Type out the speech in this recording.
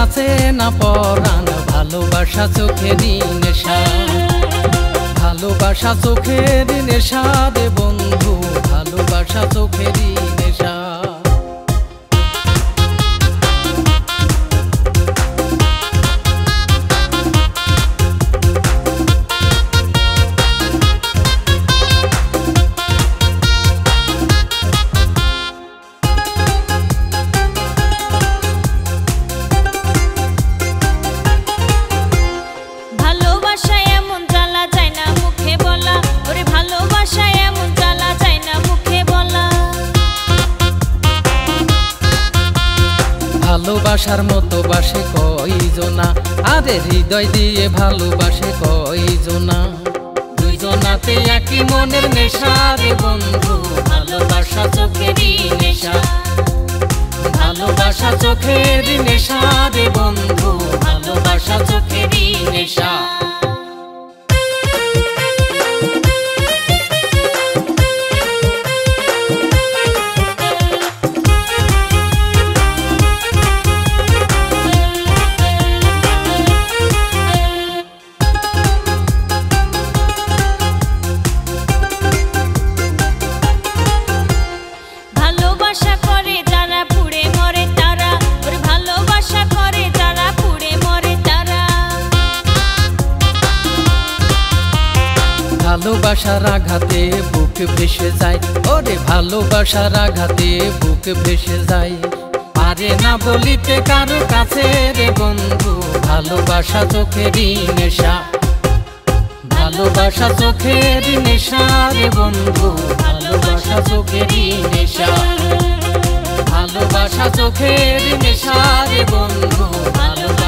বাঁচে না পরাণ, ভালোবাসা চোখেরই নেশা। ভালোবাসা চোখেরই নেশা রে বন্ধু, ভালোবাসা চোখেরই নেশা। ভালোবাসার মতো বাসে কয়জনা, আরে হৃদয় দিয়ে ভালোবাসে কয়জনা। দুইজনাতে একই মনের নেশা রে বন্ধু, ভালোবাসা চোখেরই নেশা। ভালোবাসা চোখেরই নেশা রে বন্ধু, ভালোবাসা চোখেরই নেশা। ভালোবাসার আঘাতে বুক ভেসে যায়, ওরে ভালোবাসার আঘাতে বুক ভেসে যায়। পারে না বলিতে কারো কাছে রে বন্ধু, ভালোবাসা চোখেরই নেশা। ভালোবাসা চোখেরই নেশা রে বন্ধু, ভালোবাসা চোখেরই নেশা। ভালোবাসা চোখেরই নেশা রে বন্ধু, ভালোবাসা